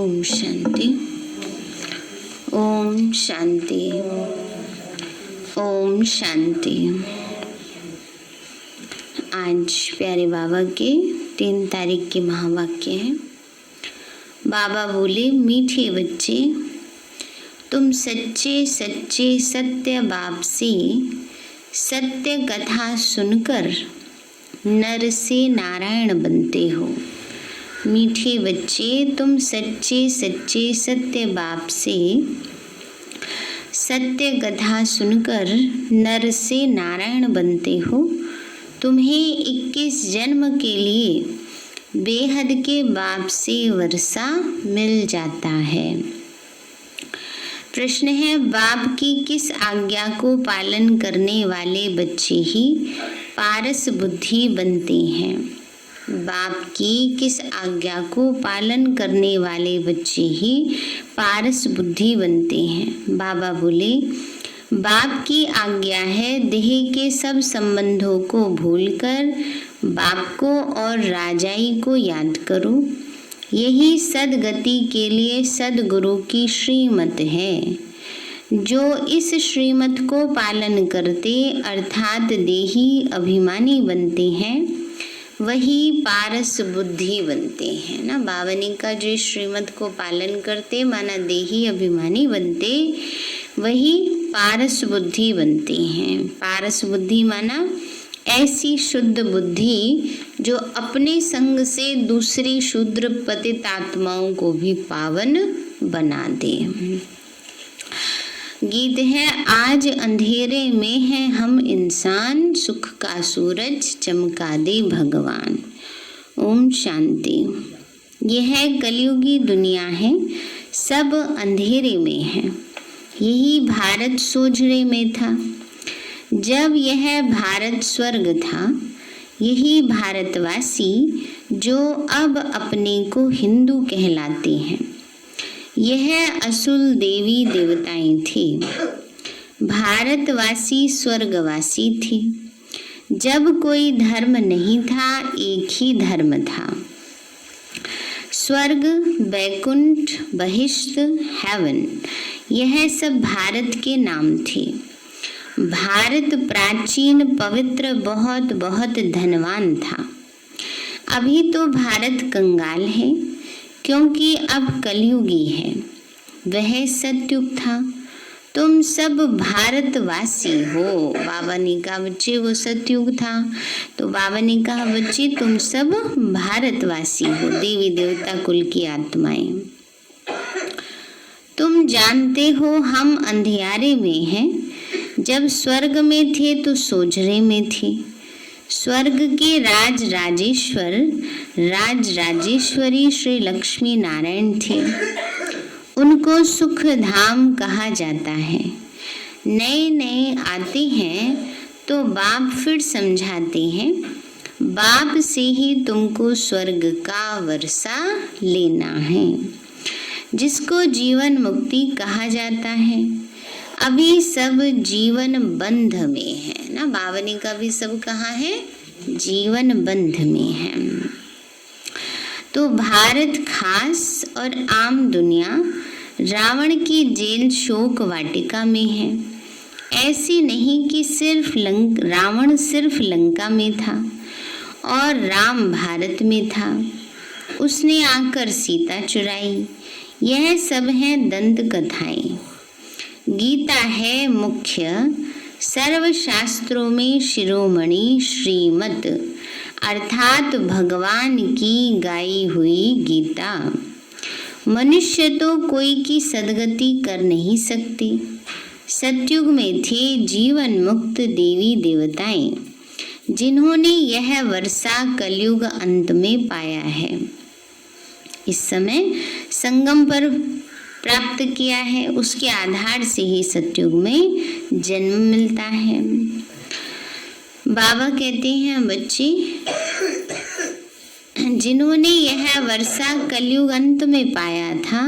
ओम शांति, ओम शांति, ओम शांति। आज प्यारे बाबा के 3 तारीख के महावाक्य हैं। बाबा बोले, मीठे बच्चे, तुम सच्चे सच्चे सत्य बाप से सत्य कथा सुनकर नर से नारायण बनते हो। मीठे बच्चे, तुम सच्चे सच्चे सत्य बाप से सत्य कथा सुनकर नर से नारायण बनते हो। तुम्हें 21 जन्म के लिए बेहद के बाप से वर्षा मिल जाता है। प्रश्न है, बाप की किस आज्ञा को पालन करने वाले बच्चे ही पारस बुद्धि बनते हैं? बाप की किस आज्ञा को पालन करने वाले बच्चे ही पारस बुद्धि बनते हैं? बाबा बोले, बाप की आज्ञा है देह के सब संबंधों को भूलकर बाप को और राजाई को याद करो। यही सदगति के लिए सदगुरु की श्रीमत है। जो इस श्रीमत को पालन करते अर्थात देही अभिमानी बनते हैं, वही पारस बुद्धि बनते हैं ना। बावनी का जो श्रीमत को पालन करते माना देही अभिमानी बनते, वही पारस बुद्धि बनते हैं। पारस बुद्धि माना ऐसी शुद्ध बुद्धि जो अपने संग से दूसरी शूद्र पतित आत्माओं को भी पावन बना दे। गीत है, आज अंधेरे में है हम इंसान, सुख का सूरज चमका दे भगवान। ओम शांति। यह कलयुगी दुनिया है, सब अंधेरे में है। यही भारत सोझरे में था। जब यह भारत स्वर्ग था, यही भारतवासी जो अब अपने को हिंदू कहलाते हैं, यह असुल देवी देवताएं थी। भारतवासी स्वर्गवासी थे। जब कोई धर्म नहीं था, एक ही धर्म था। स्वर्ग, बैकुंठ, बहिष्ठ, हेवन, यह सब भारत के नाम थे। भारत प्राचीन पवित्र बहुत बहुत धनवान था। अभी तो भारत कंगाल है, क्योंकि अब कलयुगी है। वह सतयुग था। तुम सब भारतवासी हो। बाबा ने कहा बच्चे वो सतयुग था, तो बाबा ने कहा बच्चे तुम सब भारतवासी हो, देवी देवता कुल की आत्माएं। तुम जानते हो हम अंधियारे में हैं। जब स्वर्ग में थे तो सोझरे में थे। स्वर्ग के राज राजेश्वर राज राजेश्वरी श्री लक्ष्मी नारायण थे। उनको सुख धाम कहा जाता है। नए नए आते हैं तो बाप फिर समझाते हैं, बाप से ही तुमको स्वर्ग का वर्षा लेना है, जिसको जीवन मुक्ति कहा जाता है। अभी सब जीवन बंध में है ना। बावनी का भी सब कहाँ है? जीवन बंध में है। तो भारत खास और आम दुनिया रावण की जेल शोक वाटिका में है। ऐसी नहीं कि रावण सिर्फ लंका में था और राम भारत में था। उसने आकर सीता चुराई। यह सब है दंत कथाएं। गीता है मुख्य सर्व शास्त्रों में शिरोमणि श्रीमत, अर्थात भगवान की गाई हुई गीता। मनुष्य तो कोई की सदगति कर नहीं सकते। सतयुग में थे जीवन मुक्त देवी देवताएं, जिन्होंने यह वर्षा कलयुग अंत में पाया है। इस समय संगम पर प्राप्त किया है, उसके आधार से ही सतयुग में जन्म मिलता है। बाबा कहते हैं बच्चे, जिन्होंने यह वर्षा कलयुग अंत में पाया था,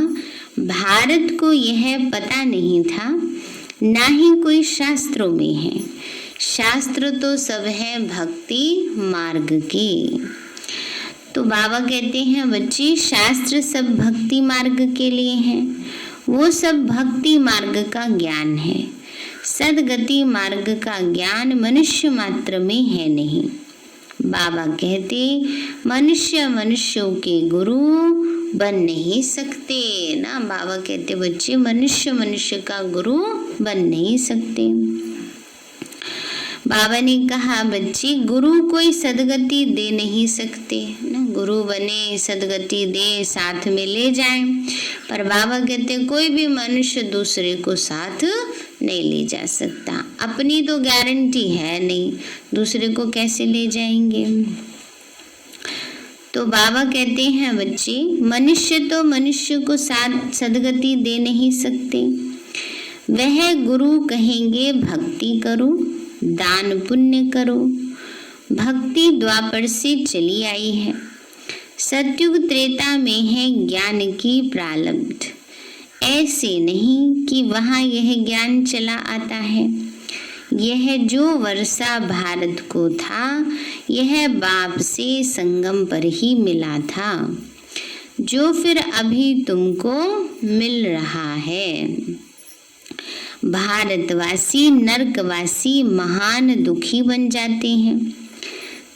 भारत को यह पता नहीं था, ना ही कोई शास्त्रों में है। शास्त्र तो सब है भक्ति मार्ग के। तो बाबा कहते हैं बच्चे शास्त्र सब भक्ति मार्ग के लिए हैं, वो सब भक्ति मार्ग का ज्ञान है। सदगति मार्ग का ज्ञान मनुष्य मात्र में है नहीं। बाबा कहते मनुष्य मनुष्यों के गुरु बन नहीं सकते ना। बाबा कहते बच्चे मनुष्य मनुष्य का गुरु बन नहीं सकते। बाबा ने कहा बच्चे गुरु कोई सदगति दे नहीं सकते ना, गुरु बने सदगति दे साथ में ले जाएं, पर बाबा कहते कोई भी मनुष्य दूसरे को साथ नहीं ले जा सकता। अपनी तो गारंटी है नहीं, दूसरे को कैसे ले जाएंगे। तो बाबा कहते हैं बच्चे मनुष्य तो मनुष्य को साथ सदगति दे नहीं सकते। वह गुरु कहेंगे भक्ति करो, दान पुण्य करो। भक्ति द्वापर से चली आई है, सतयुग त्रेता में है ज्ञान की प्रारब्ध। ऐसे नहीं कि वहाँ यह ज्ञान चला आता है। यह जो वर्षा भारत को था, यह बाप से संगम पर ही मिला था, जो फिर अभी तुमको मिल रहा है। भारतवासी नरकवासी महान दुखी बन जाते हैं,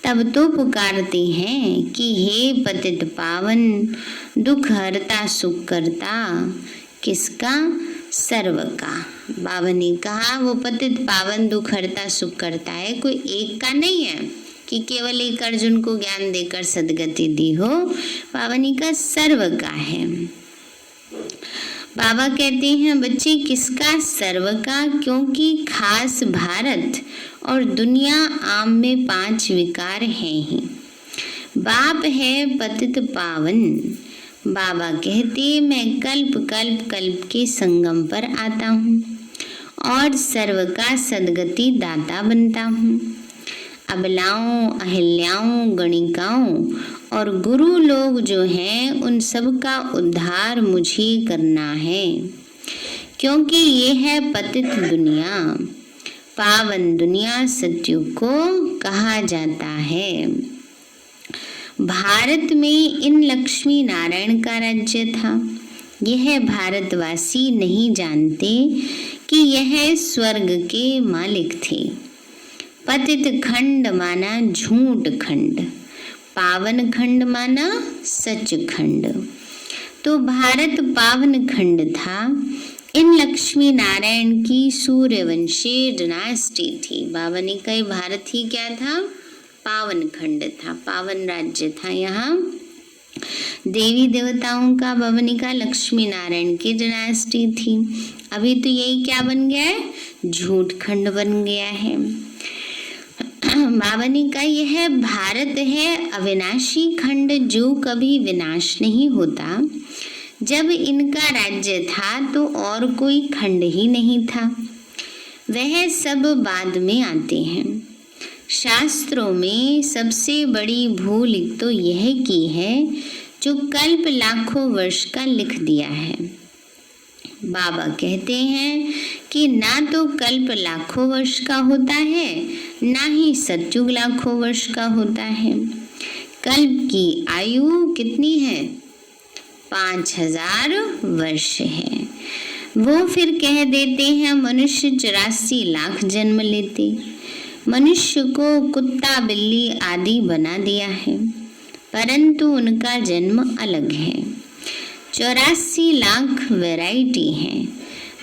तब तो पुकारते हैं कि हे पतित पावन दुख हरता सुख करता। किसका? सर्व का। बाबा ने कहा वो पतित पावन दुख हरता सुख करता है, कोई एक का नहीं है कि केवल एक अर्जुन को ज्ञान देकर सदगति दी हो। बाबा ने कहा सर्व का है। बाबा कहते हैं बच्चे किसका? सर्व का, क्योंकि खास भारत और दुनिया आम में 5 विकार हैं ही। बाप है पतित पावन। बाबा कहते मैं कल्प कल्प कल्प के संगम पर आता हूँ और सर्व का सदगति दाता बनता हूँ। अबलाओं अहिल्याओं गणिकाओं और गुरु लोग जो हैं उन सब का उद्धार मुझे करना है, क्योंकि ये है पतित दुनिया। पावन दुनिया सतयुग को कहा जाता है। भारत में इन लक्ष्मी नारायण का राज्य था। यह भारतवासी नहीं जानते कि यह स्वर्ग के मालिक थे। पतित खंड माना झूठ खंड, पावन खंड माना सच खंड। तो भारत पावन खंड था। इन लक्ष्मी नारायण की सूर्यवंशी डिनास्टी थी। बाबा ने कहा भारत ही क्या था? पावन खंड था, पावन राज्य था। यहाँ देवी देवताओं का बाबा ने कहा लक्ष्मी नारायण की डिनास्टी थी। अभी तो यही क्या बन गया है? झूठ खंड बन गया है। बाबा ने कहा यह भारत है अविनाशी खंड, जो कभी विनाश नहीं होता। जब इनका राज्य था तो और कोई खंड ही नहीं था। वह सब बाद में आते हैं। शास्त्रों में सबसे बड़ी भूल तो यह की है जो कल्प लाखों वर्ष का लिख दिया है। बाबा कहते हैं कि ना तो कल्प लाखों वर्ष का होता है, ना ही सतयुग लाखों वर्ष का होता है। कल्प की आयु कितनी है? 5000 वर्ष है। वो फिर कह देते हैं मनुष्य 84 लाख जन्म लेते। मनुष्य को कुत्ता बिल्ली आदि बना दिया है, परंतु उनका जन्म अलग है। 84 लाख वैरायटी है।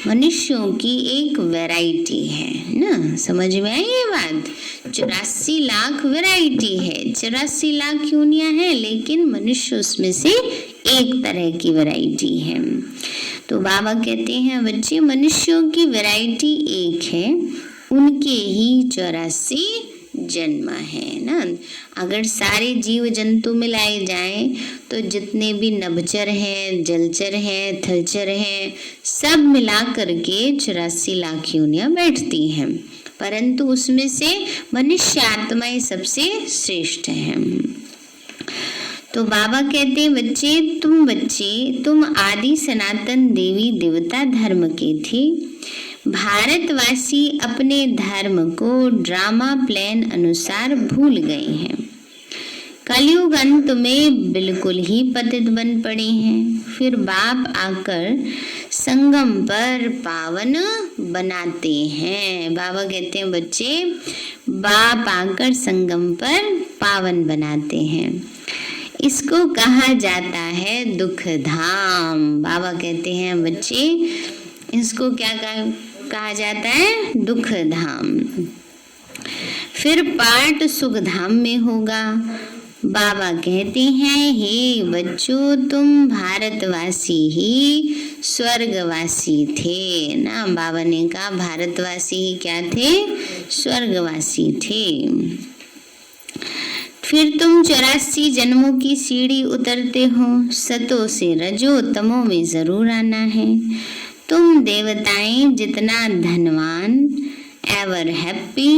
मनुष्यों की एक वैरायटी है ना, समझ में आई ये बात? 84 लाख वैरायटी है, 84 लाख यूनियां हैं, लेकिन मनुष्य उसमें से एक तरह की वैरायटी है। तो बाबा कहते हैं बच्चे मनुष्यों की वैरायटी एक है, उनके ही 84 जन्म है ना। अगर सारे जीव जंतु मिलाए जाएं तो जितने भी नभचर हैं, जलचर हैं, थलचर हैं, सब मिला करके 84 लाख योनियां बैठती हैं, परंतु उसमें से मनुष्य आत्माएं सबसे श्रेष्ठ हैं। तो बाबा कहते हैं बच्चे तुम आदि सनातन देवी देवता धर्म के थे। भारतवासी अपने धर्म को ड्रामा प्लान अनुसार भूल गए हैं। कलयुग अंत में बिल्कुल ही पतित बन पड़े हैं। फिर बाप आकर संगम पर पावन बनाते हैं। बाबा कहते हैं बच्चे, बाप आकर संगम पर पावन बनाते हैं। इसको कहा जाता है दुख धाम। बाबा कहते हैं बच्चे, इसको क्या कहा जाता है? दुख धाम। फिर पाठ सुख धाम में होगा। बाबा कहते हैं, हे बच्चों, तुम भारतवासी ही स्वर्गवासी थे ना। बाबा ने कहा भारतवासी ही क्या थे? स्वर्गवासी थे। फिर तुम 84 जन्मों की सीढ़ी उतरते हो। सतो से रजो तमो में जरूर आना है। तुम देवताएं जितना धनवान, एवर हैप्पी,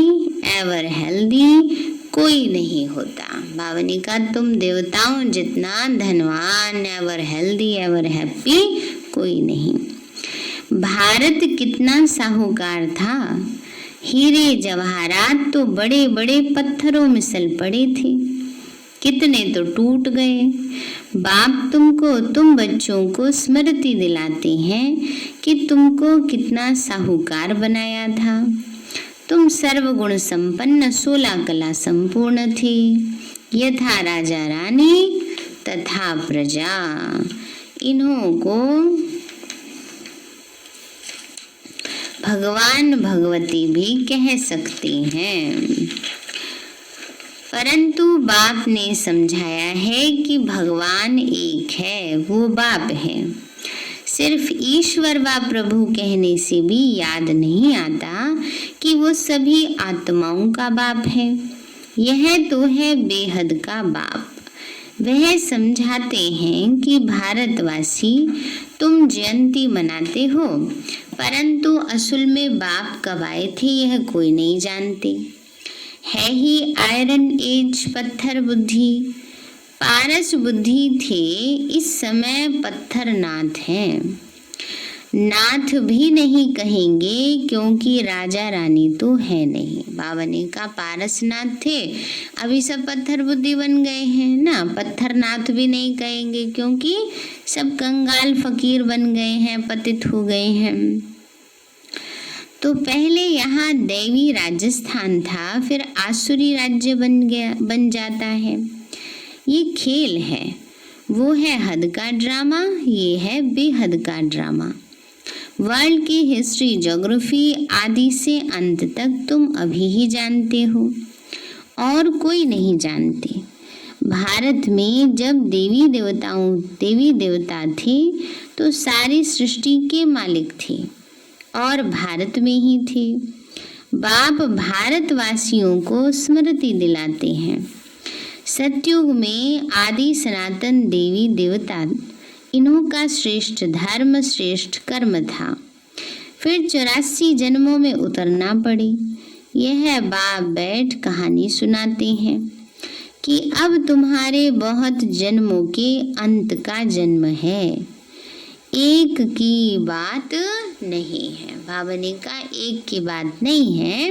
एवर हेल्दी कोई नहीं होता। बाबा ने कहा तुम देवताओं जितना धनवान, एवर हेल्दी, एवर हैप्पी कोई नहीं। भारत कितना साहूकार था। हीरे जवाहरात तो बड़े बड़े पत्थरों में सल पड़े थे, कितने तो टूट गए। बाप तुम बच्चों को स्मृति दिलाते हैं कि तुमको कितना साहूकार बनाया था। तुम सर्वगुण संपन्न, 16 कला संपूर्ण थी। यथा राजा रानी तथा प्रजा। इन्हों को भगवान भगवती भी कह सकते हैं, परंतु बाप ने समझाया है कि भगवान एक है, वो बाप है। सिर्फ ईश्वर व प्रभु कहने से भी याद नहीं आता कि वो सभी आत्माओं का बाप है। यह तो है बेहद का बाप। वह समझाते हैं कि भारतवासी तुम जयंती मनाते हो, परंतु असल में बाप कब आए थे यह कोई नहीं जानते। है ही आयरन एज पत्थर बुद्धि, पारस बुद्धि थे, इस समय पत्थर नाथ हैं। नाथ भी नहीं कहेंगे क्योंकि राजा रानी तो है नहीं। बाबा ने कहा पारस नाथ थे, अभी सब पत्थर बुद्धि बन गए हैं ना। पत्थर नाथ भी नहीं कहेंगे क्योंकि सब कंगाल फकीर बन गए हैं, पतित हो गए हैं। तो पहले यहाँ दैवी राजस्थान था, फिर आसुरी राज्य बन जाता है। ये खेल है, वो है हद का ड्रामा, ये है बेहद का ड्रामा। वर्ल्ड की हिस्ट्री, ज्योग्राफी आदि से अंत तक तुम अभी ही जानते हो और कोई नहीं जानते। भारत में जब देवी देवता थे तो सारी सृष्टि के मालिक थे और भारत में ही थे। बाप भारतवासियों को स्मृति दिलाते हैं। सतयुग में आदि सनातन देवी देवता, इन्हों का श्रेष्ठ धर्म, श्रेष्ठ कर्म था। फिर 84 जन्मों में उतरना पड़ी। यह बाप बैठ कहानी सुनाते हैं कि अब तुम्हारे बहुत जन्मों के अंत का जन्म है, एक की बात नहीं है। बाबा ने कहा एक की बात नहीं है,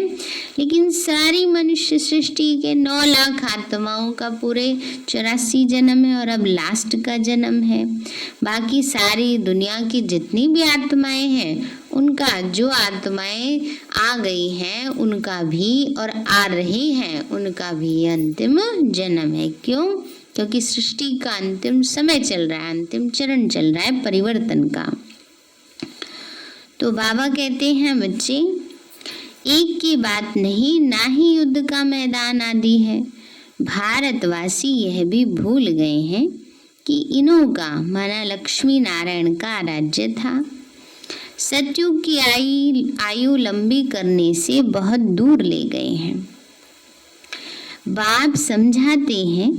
लेकिन सारी मनुष्य सृष्टि के 9 लाख आत्माओं का पूरे 84 जन्म है और अब लास्ट का जन्म है। बाकी सारी दुनिया की जितनी भी आत्माएं हैं, उनका जो आत्माएं आ गई हैं उनका भी और आ रही हैं उनका भी अंतिम जन्म है। क्यों? क्योंकि सृष्टि का अंतिम समय चल रहा है, अंतिम चरण चल रहा है परिवर्तन का। तो बाबा कहते हैं बच्चे, एक की बात नहीं, ना ही युद्ध का मैदान आदि है। भारतवासी यह भी भूल गए हैं कि इन्हों का माना लक्ष्मी नारायण का राज्य था। सतयुग की आयु लंबी करने से बहुत दूर ले गए हैं। बाप समझाते हैं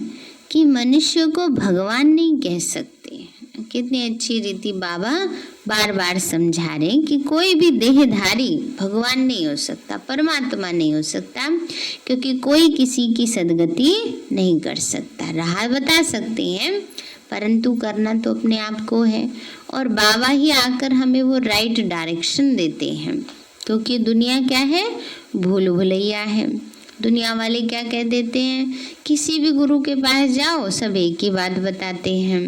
कि मनुष्य को भगवान नहीं कह सकते। कितनी अच्छी रीति बाबा बार बार समझा रहे हैं कि कोई भी देहधारी भगवान नहीं हो सकता, परमात्मा नहीं हो सकता, क्योंकि कोई किसी की सदगति नहीं कर सकता। राह बता सकते हैं परंतु करना तो अपने आप को है, और बाबा ही आकर हमें वो राइट डायरेक्शन देते हैं, क्योंकि दुनिया क्या है? भूल भुलैया है। दुनिया वाले क्या कह देते हैं, किसी भी गुरु के पास जाओ सब एक ही बात बताते हैं।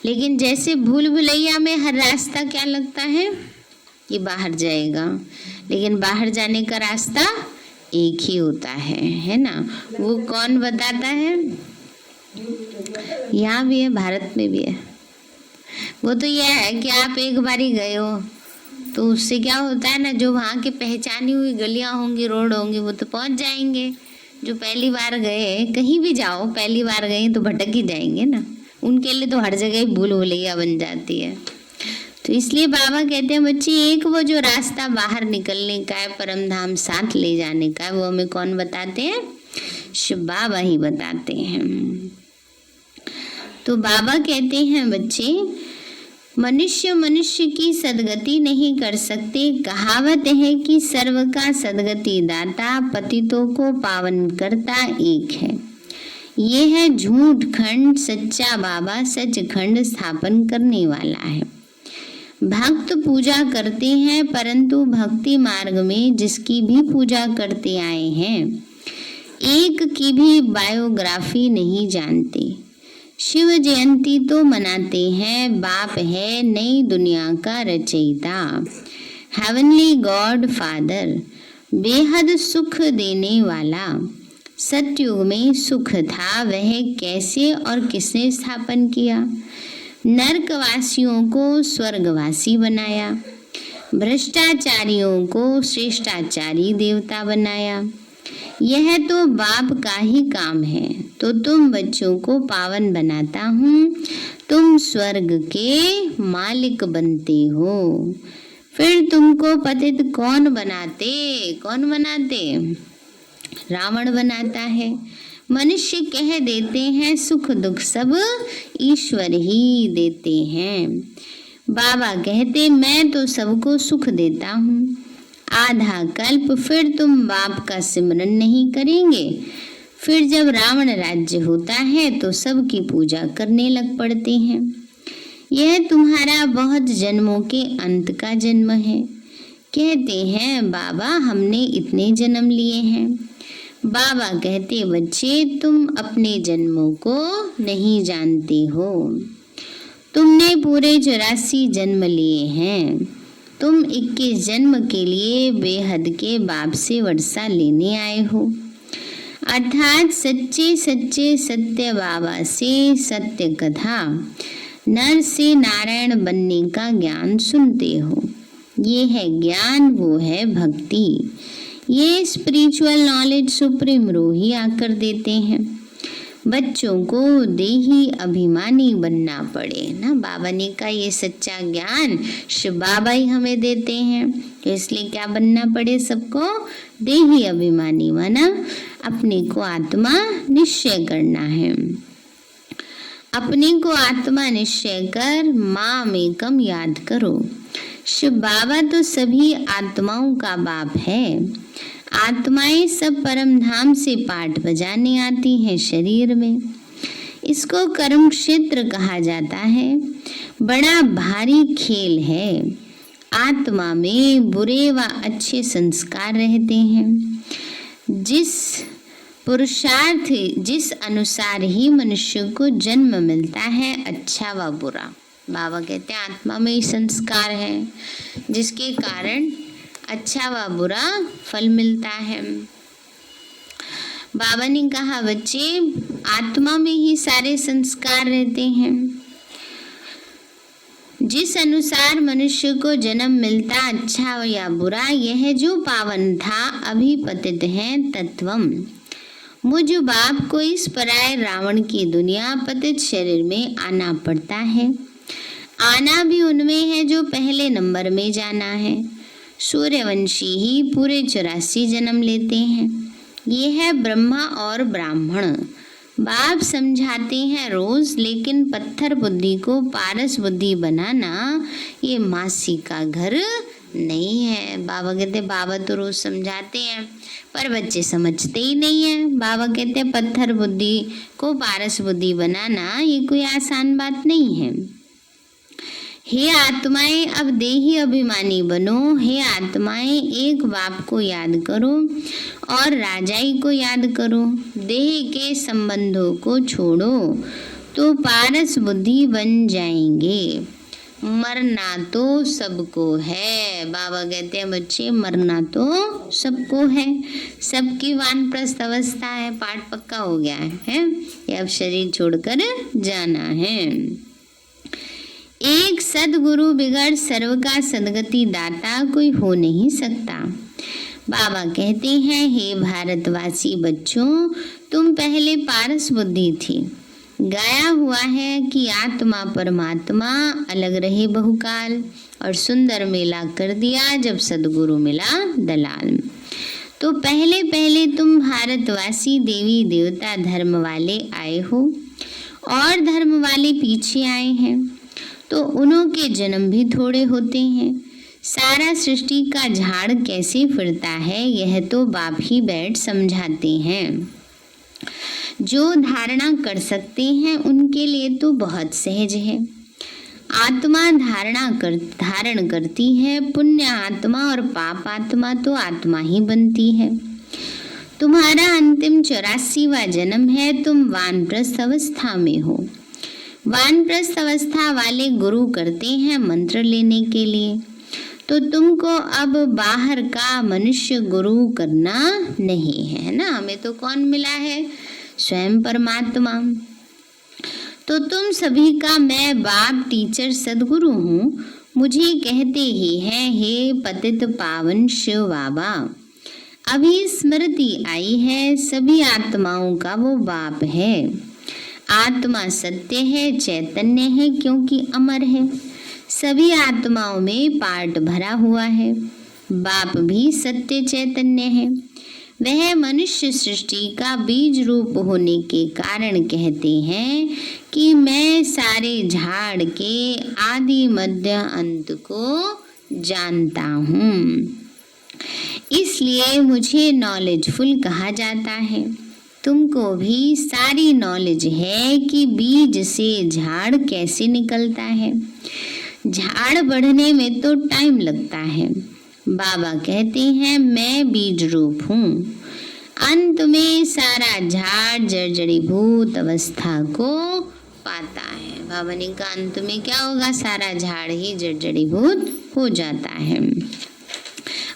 लेकिन जैसे भूल भुलैया में हर रास्ता क्या लगता है, ये बाहर जाएगा, लेकिन बाहर जाने का रास्ता एक ही होता है ना। वो कौन बताता है, यहाँ भी है, भारत में भी है। वो तो यह है कि आप एक बार ही गए हो तो उससे क्या होता है ना, जो वहाँ की पहचानी हुई गलियाँ होंगी, रोड होंगे, वो तो पहुँच जाएंगे। जो पहली बार गए, कहीं भी जाओ पहली बार गए तो भटक ही जाएंगे ना, उनके लिए तो हर जगह ही भूल भुलैया बन जाती है। तो इसलिए बाबा कहते हैं बच्चे, एक वो जो रास्ता बाहर निकलने का है, परम धाम साथ ले जाने का है, वो हमें कौन बताते हैं, शिव बाबा ही बताते हैं। तो बाबा कहते हैं बच्चे, मनुष्य की सदगति नहीं कर सकते। कहावत है कि सर्व का सदगति दाता, पतितों को पावन करता एक है। ये है झूठ खंड, सच्चा बाबा सच खंड स्थापन करने वाला है। भक्त पूजा करते हैं, परंतु भक्ति मार्ग में जिसकी भी पूजा करते आए हैं, एक की भी बायोग्राफी नहीं जानते। शिव जयंती तो मनाते हैं, बाप है नई दुनिया का रचयिता, हेवनली गॉड फादर, बेहद सुख देने वाला। सतयुग में सुख था, वह कैसे और किसने स्थापन किया। नरकवासियों को स्वर्गवासी बनाया, भ्रष्टाचारियों को श्रेष्ठाचारी देवता बनाया। यह तो बाप का ही काम है। तो तुम बच्चों को पावन बनाता हूँ, तुम स्वर्ग के मालिक बनते हो। फिर तुमको पतित कौन बनाते, रावण बनाता है। मनुष्य कह देते हैं सुख दुख सब ईश्वर ही देते हैं। बाबा कहते मैं तो सबको सुख देता हूँ। आधा कल्प फिर तुम बाप का सिमरन नहीं करेंगे। फिर जब रावण राज्य होता है तो सबकी पूजा करने लग पड़ते हैं। यह तुम्हारा बहुत जन्मों के अंत का जन्म है। कहते हैं बाबा हमने इतने जन्म लिए हैं। बाबा कहते बच्चे तुम अपने जन्मों को नहीं जानते हो। तुमने पूरे 84 जन्म लिए हैं। तुम 21 जन्म के लिए बेहद के बाप से वर्षा लेने आए हो, अर्थात सच्चे सच्चे सत्य बाबा से सत्य कथा, नर से नारायण बनने का ज्ञान सुनते हो। ये है ज्ञान, वो है भक्ति। ये स्पिरिचुअल नॉलेज सुप्रीम रूह ही आकर देते हैं। बच्चों को देही अभिमानी बनना पड़े ना, बाबा ने का ये सच्चा ज्ञान शिव बाबा ही हमें देते हैं। तो इसलिए क्या बनना पड़े सबको, देही अभिमानी बना, अपने को आत्मा निश्चय करना है। अपने को आत्मा निश्चय कर माम एकम याद करो। शिव बाबा तो सभी आत्माओं का बाप है। आत्माएं सब परम धाम से पाठ बजाने आती हैं शरीर में। इसको कर्म क्षेत्र कहा जाता है। बड़ा भारी खेल है। आत्मा में बुरे व अच्छे संस्कार रहते हैं। जिस पुरुषार्थ जिस अनुसार ही मनुष्य को जन्म मिलता है, अच्छा व बुरा। बाबा कहते हैं आत्मा में ही संस्कार है, जिसके कारण अच्छा व बुरा फल मिलता है। बाबा ने कहा बच्चे आत्मा में ही सारे संस्कार रहते हैं। जिस अनुसार मनुष्य को जन्म मिलता, अच्छा या बुरा, यह जो पावन था अभी पतित है तत्वम। मुझ बाप को इस पराये रावण की दुनिया पतित शरीर में आना पड़ता है। आना भी उनमें है जो पहले नंबर में जाना है। सूर्यवंशी ही पूरे 84 जन्म लेते हैं। ये है ब्रह्मा और ब्राह्मण। बाप समझाते हैं रोज, लेकिन पत्थर बुद्धि को पारस बुद्धि बनाना ये मासी का घर नहीं है। बाबा कहते बाबा तो रोज समझाते हैं पर बच्चे समझते ही नहीं है। बाबा कहते हैं पत्थर बुद्धि को पारस बुद्धि बनाना ये कोई आसान बात नहीं है। हे आत्माएं अब देही अभिमानी बनो। हे आत्माएं एक बाप को याद करो और राजाई को याद करो। देह के संबंधों को छोड़ो तो पारस बुद्धि बन जाएंगे। मरना तो सबको है। बाबा कहते हैं बच्चे मरना तो सबको है। सबकी वानप्रस्थ अवस्था है, पाठ पक्का हो गया है। ये अब शरीर छोड़कर जाना है। एक सदगुरु बिगड़ सर्व का सदगति दाता कोई हो नहीं सकता। बाबा कहते हैं हे भारतवासी बच्चों, तुम पहले पारस बुद्धि थी। गाया हुआ है कि आत्मा परमात्मा अलग रहे बहुकाल, और सुंदर मेला कर दिया जब सदगुरु मिला दलाल। तो पहले पहले तुम भारतवासी देवी देवता धर्म वाले आए हो और धर्म वाले पीछे आए हैं, तो उन्हों के जन्म भी थोड़े होते हैं। सारा सृष्टि का झाड़ कैसे फिरता है यह तो बाप ही बैठ समझाते हैं। जो धारणा कर सकते हैं उनके लिए तो बहुत सहज है। आत्मा धारण करती है। पुण्य आत्मा और पाप आत्मा तो आत्मा ही बनती है। तुम्हारा अंतिम 84वां जन्म है। तुम वानप्रस्थ अवस्था में हो। वानप्रस्थ अवस्था वाले गुरु करते हैं मंत्र लेने के लिए, तो तुमको अब बाहर का मनुष्य गुरु करना नहीं है ना। हमें तो कौन मिला है? स्वयं परमात्मा। तो तुम सभी का मैं बाप टीचर सदगुरु हूँ। मुझे कहते ही हैं हे पतित पावन शिव बाबा। अभी स्मृति आई है सभी आत्माओं का वो बाप है। आत्मा सत्य है, चैतन्य है, क्योंकि अमर है। सभी आत्माओं में पार्ट भरा हुआ है। बाप भी सत्य चैतन्य है। वह मनुष्य सृष्टि का बीज रूप होने के कारण कहते हैं कि मैं सारे झाड़ के आदि मध्य अंत को जानता हूँ। इसलिए मुझे नॉलेजफुल कहा जाता है। तुमको भी सारी नॉलेज है कि बीज से झाड़ कैसे निकलता है। झाड़ बढ़ने में तो टाइम लगता है। बाबा कहते हैं मैं बीज रूप हूँ। अंत में सारा झाड़ जर्जरीभूत अवस्था को पाता है। बाबा ने कहा अंत में क्या होगा? सारा झाड़ ही जर्जरीभूत हो जाता है।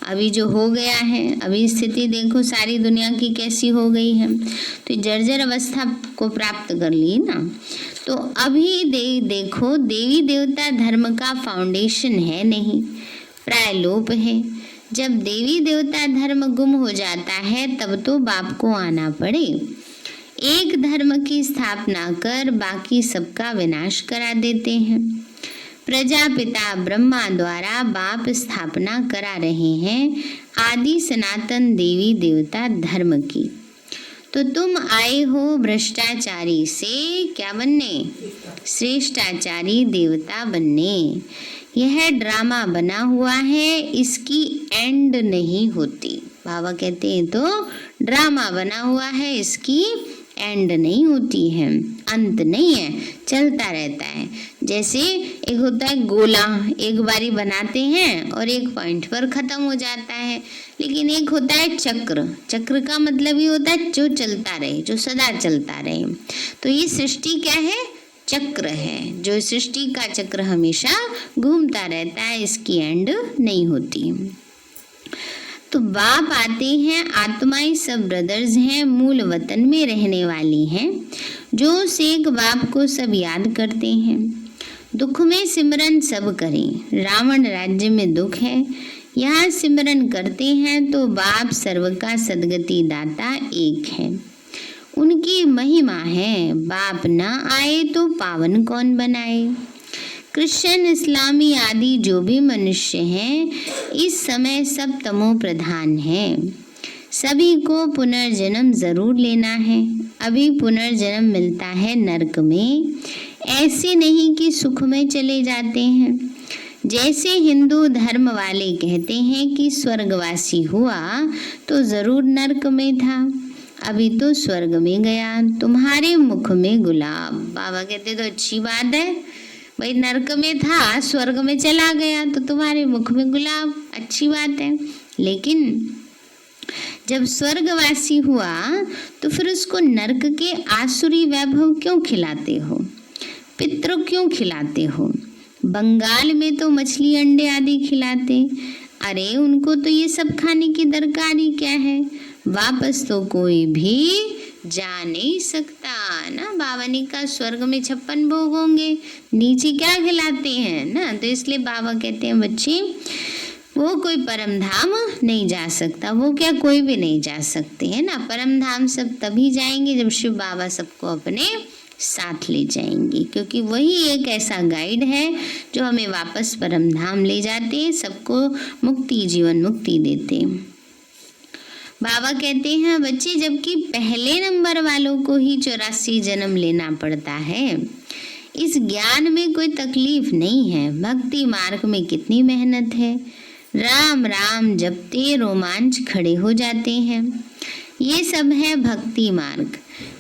अभी जो हो गया है, अभी स्थिति देखो सारी दुनिया की कैसी हो गई है। तो जर्जर अवस्था को प्राप्त कर ली ना। तो अभी देखो देवी देवता धर्म का फाउंडेशन है नहीं, प्राय लोप है। जब देवी देवता धर्म गुम हो जाता है तब तो बाप को आना पड़े। एक धर्म की स्थापना कर बाकी सबका विनाश करा देते हैं। प्रजापिता ब्रह्मा द्वारा बाप स्थापना करा रहे हैं आदि सनातन देवी देवता धर्म की। तो तुम आए हो भ्रष्टाचारी से क्या बनने? श्रेष्ठाचारी देवता बनने। यह ड्रामा बना हुआ है, इसकी एंड नहीं होती। बाबा कहते हैं तो ड्रामा बना हुआ है, इसकी एंड नहीं होती है, अंत नहीं है, चलता रहता है। जैसे एक होता है गोला, एक बारी बनाते हैं और एक पॉइंट पर खत्म हो जाता है। लेकिन एक होता है चक्र। चक्र का मतलब ये होता है जो चलता रहे, जो सदा चलता रहे। तो ये सृष्टि क्या है? चक्र है। जो सृष्टि का चक्र हमेशा घूमता रहता है, इसकी एंड नहीं होती। तो बाप आते हैं, आत्माएं सब ब्रदर्स हैं, मूल वतन में रहने वाली हैं, जो सेक बाप को सब याद करते हैं। दुख में सिमरन सब करें। रावण राज्य में दुख है, यहाँ सिमरन करते हैं तो बाप सर्व का सदगति दाता एक है। उनकी महिमा है, बाप न आए तो पावन कौन बनाए। क्रिश्चियन, इस्लामी आदि जो भी मनुष्य हैं इस समय सब तमो प्रधान हैं। सभी को पुनर्जन्म जरूर लेना है। अभी पुनर्जन्म मिलता है नरक में, ऐसे नहीं कि सुख में चले जाते हैं। जैसे हिंदू धर्म वाले कहते हैं कि स्वर्गवासी हुआ तो जरूर नरक में था, अभी तो स्वर्ग में गया। तुम्हारे मुख में गुलाब। बाबा कहते तो अच्छी बात है, भाई नरक में था, स्वर्ग में चला गया तो तुम्हारे मुख में गुलाब, अच्छी बात है। लेकिन जब स्वर्गवासी हुआ तो फिर उसको नरक के आसुरी वैभव क्यों खिलाते हो, पितृ क्यों खिलाते हो? बंगाल में तो मछली अंडे आदि खिलाते, अरे उनको तो ये सब खाने की दरकारी क्या है, वापस तो कोई भी जा नहीं सकता ना। बाबा ने कहा स्वर्ग में 56 भोग होंगे, नीचे क्या खिलाते हैं ना। तो इसलिए बाबा कहते हैं बच्चे वो कोई परम धाम नहीं जा सकता, वो क्या कोई भी नहीं जा सकते है ना। परम धाम सब तभी जाएंगे जब शिव बाबा सबको अपने साथ ले जाएंगे, क्योंकि वही एक ऐसा गाइड है जो हमें वापस परम धाम ले जाते, सबको मुक्ति, जीवन मुक्ति देते। बाबा कहते हैं बच्चे जबकि पहले नंबर वालों को ही 84 जन्म लेना पड़ता है, इस ज्ञान में कोई तकलीफ नहीं है। भक्ति मार्ग में कितनी मेहनत है, राम राम जपते रोमांच खड़े हो जाते हैं। ये सब है भक्ति मार्ग।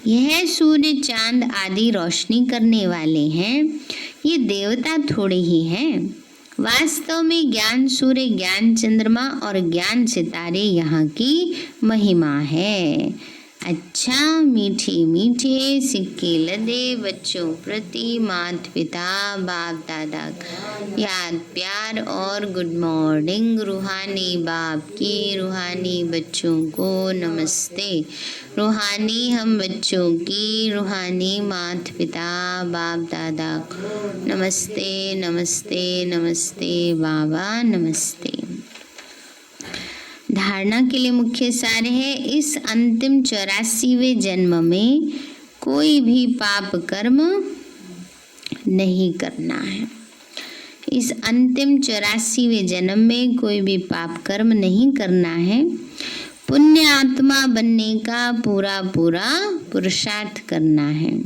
यह सूर्य चांद आदि रोशनी करने वाले हैं, ये देवता थोड़े ही हैं। वास्तव में ज्ञान सूर्य, ज्ञान चंद्रमा और ज्ञान सितारे यहाँ की महिमा है। अच्छा मीठे मीठे सिक्के लदे बच्चों प्रति माता पिता बाप दादा याद प्यार और गुड मॉर्निंग। रूहानी बाप की रूहानी बच्चों को नमस्ते। रूहानी हम बच्चों की रूहानी माता पिता बाप दादा नमस्ते नमस्ते नमस्ते बाबा नमस्ते। धारणा के लिए मुख्य सार है, इस अंतिम 84वें जन्म में कोई भी पाप कर्म नहीं करना है। इस अंतिम 84वें जन्म में कोई भी पाप कर्म नहीं करना है। पुण्य आत्मा बनने का पूरा पूरा पुरुषार्थ करना है,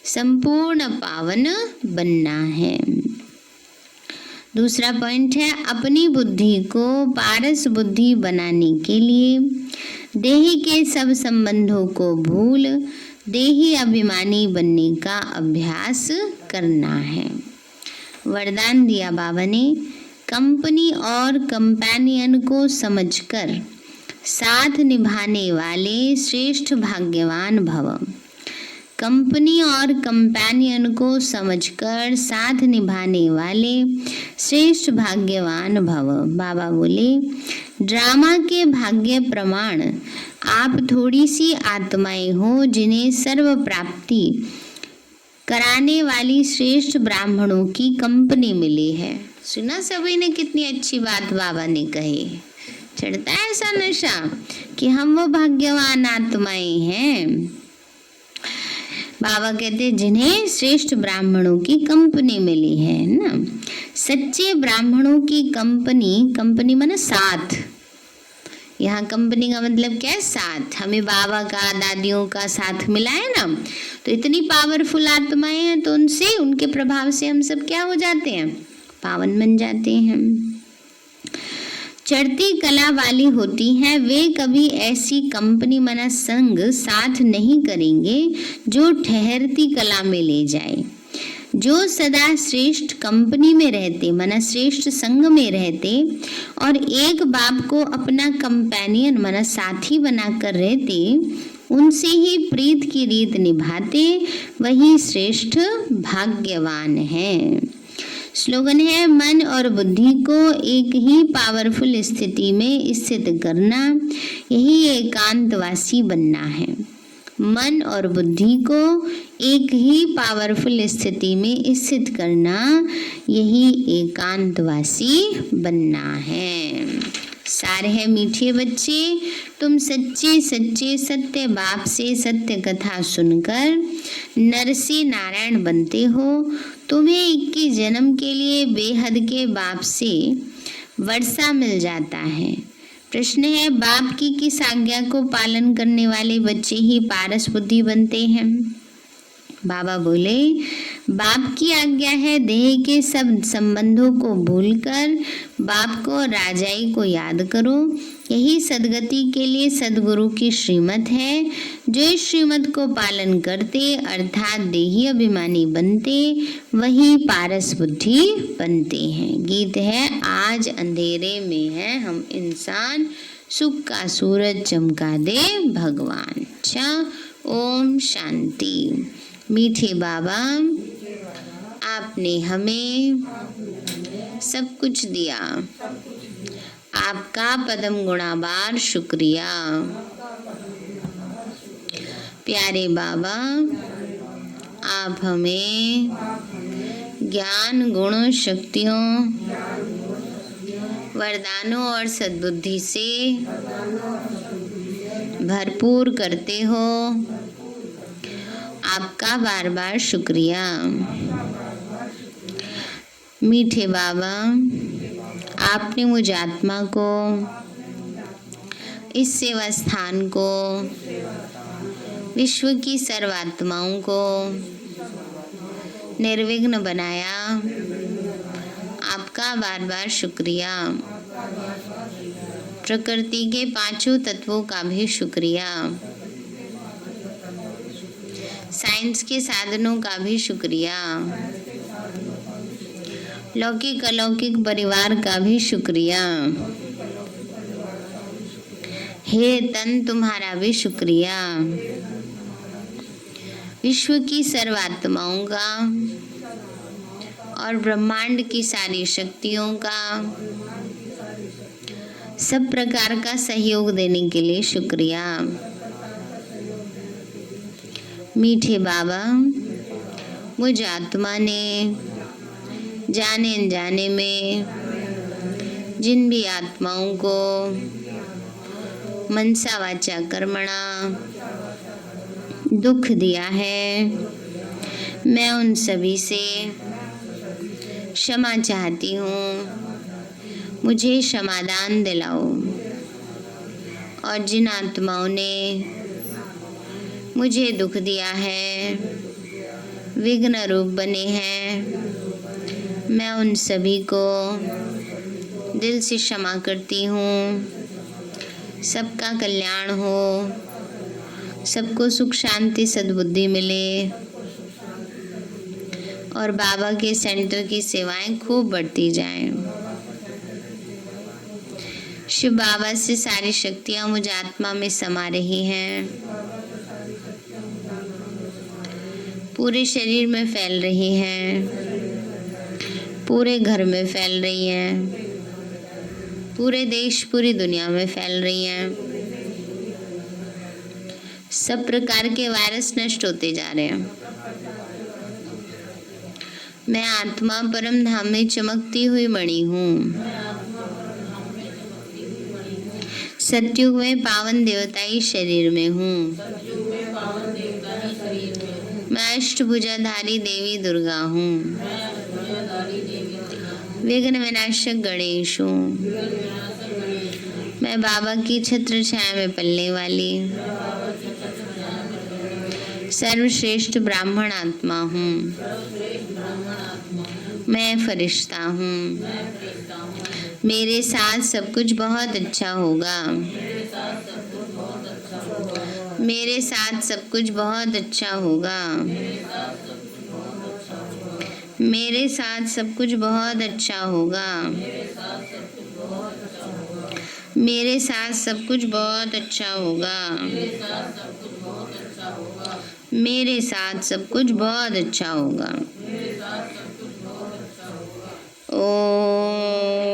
संपूर्ण पावन बनना है। दूसरा पॉइंट है, अपनी बुद्धि को पारस बुद्धि बनाने के लिए देही के सब संबंधों को भूल देही अभिमानी बनने का अभ्यास करना है। वरदान दिया बाबा ने, कंपनी और कंपेनियन को समझकर साथ निभाने वाले श्रेष्ठ भाग्यवान भव। कंपनी और कंपेनियन को समझकर साथ निभाने वाले श्रेष्ठ भाग्यवान भव। बाबा बोले ड्रामा के भाग्य प्रमाण आप थोड़ी सी आत्माएं हो जिन्हें सर्व प्राप्ति कराने वाली श्रेष्ठ ब्राह्मणों की कंपनी मिली है। सुना सभी ने, कितनी अच्छी बात बाबा ने कही। चढ़ता है ऐसा नशा कि हम वो भाग्यवान आत्माएं हैं। बाबा कहते जिन्हें श्रेष्ठ ब्राह्मणों की कंपनी मिली है ना। सच्चे ब्राह्मणों की कंपनी, कंपनी माने साथ। यहाँ कंपनी का मतलब क्या है? साथ। हमें बाबा का, दादियों का साथ मिला है ना, तो इतनी पावरफुल आत्माएं हैं, तो उनसे, उनके प्रभाव से हम सब क्या हो जाते हैं? पावन बन जाते हैं। चढ़ती कला वाली होती हैं, वे कभी ऐसी कंपनी मना संग साथ नहीं करेंगे जो ठहरती कला में ले जाए। जो सदा श्रेष्ठ कंपनी में रहते, मना श्रेष्ठ संग में रहते और एक बाप को अपना कंपेनियन मना साथी बनाकर रहते, उनसे ही प्रीत की रीत निभाते, वही श्रेष्ठ भाग्यवान है। स्लोगन है, मन और बुद्धि को एक ही पावरफुल स्थिति में स्थित करना, यही एकांतवासी बनना है। मन और बुद्धि को एक ही पावरफुल स्थिति में स्थित करना, यही एकांतवासी बनना है। सार है मीठे बच्चे, तुम सच्चे सच्चे सत्य बाप से सत्य कथा सुनकर नर से नारायण बनते हो। तुम्हें 21 जन्म के लिए बेहद के बाप से वर्षा मिल जाता है। प्रश्न है, बाप की किस आज्ञा को पालन करने वाले बच्चे ही पारस बुद्धि बनते हैं? बाबा बोले, बाप की आज्ञा है देह के सब संबंधों को भूलकर बाप को, राजाई को याद करो। यही सद्गति के लिए सद्गुरु की श्रीमत है। जो इस श्रीमत को पालन करते अर्थात देही अभिमानी बनते वही पारस बुद्धि बनते हैं। गीत है आज अंधेरे में है हम इंसान, सुख का सूरज चमका दे भगवान। अच्छा, ओम शांति। मीठे बाबा, आपने हमें सब कुछ दिया, आपका पदम गुणाबार शुक्रिया। प्यारे बाबा, आप हमें ज्ञान, गुणों, शक्तियों, वरदानों और सद्बुद्धि से भरपूर करते हो। आपका बार बार शुक्रिया। मीठे बाबा, आपने मुझ आत्मा को, इस सेवा स्थान को, विश्व की सर्वात्माओं को निर्विघ्न बनाया। आपका बार बार शुक्रिया। प्रकृति के पांचों तत्वों का भी शुक्रिया। साइंस के साधनों का भी शुक्रिया। लौकिक अलौकिक परिवार का भी शुक्रिया। हे तन, तुम्हारा भी शुक्रिया। विश्व की सर्वात्माओं का और ब्रह्मांड की सारी शक्तियों का सब प्रकार का सहयोग देने के लिए शुक्रिया। मीठे बाबा, मुझ आत्मा ने जाने अनजाने में जिन भी आत्माओं को मनसा वाचा कर्मणा दुख दिया है, मैं उन सभी से क्षमा चाहती हूँ। मुझे क्षमादान दिलाओ। और जिन आत्माओं ने मुझे दुख दिया है, विघ्न रूप बने हैं, मैं उन सभी को दिल से क्षमा करती हूँ। सबका कल्याण हो, सबको सुख शांति सद्बुद्धि मिले और बाबा के सेंटर की सेवाएं खूब बढ़ती जाएं। शिव बाबा से सारी शक्तियां मुझ आत्मा में समा रही हैं, पूरे शरीर में फैल रही हैं, पूरे घर में फैल रही हैं, पूरे देश पूरी दुनिया में फैल रही हैं। सब प्रकार के वायरस नष्ट होते जा रहे हैं। मैं आत्मा परम धाम में चमकती हुई मणि हूँ। सतयुग में पावन देवताई शरीर में हूँ। मैं अष्टभुजाधारी देवी दुर्गा हूँ। विघ्न विनाशक गणेश हूँ। मैं बाबा की छत्र छाया में पलने वाली सर्वश्रेष्ठ ब्राह्मण आत्मा हूँ। मैं फरिश्ता हूँ। मेरे साथ सब कुछ बहुत अच्छा होगा। मेरे साथ सब कुछ बहुत अच्छा होगा। मेरे साथ सब कुछ बहुत अच्छा होगा। मेरे साथ सब कुछ बहुत अच्छा होगा। मेरे साथ सब कुछ बहुत अच्छा होगा। ओम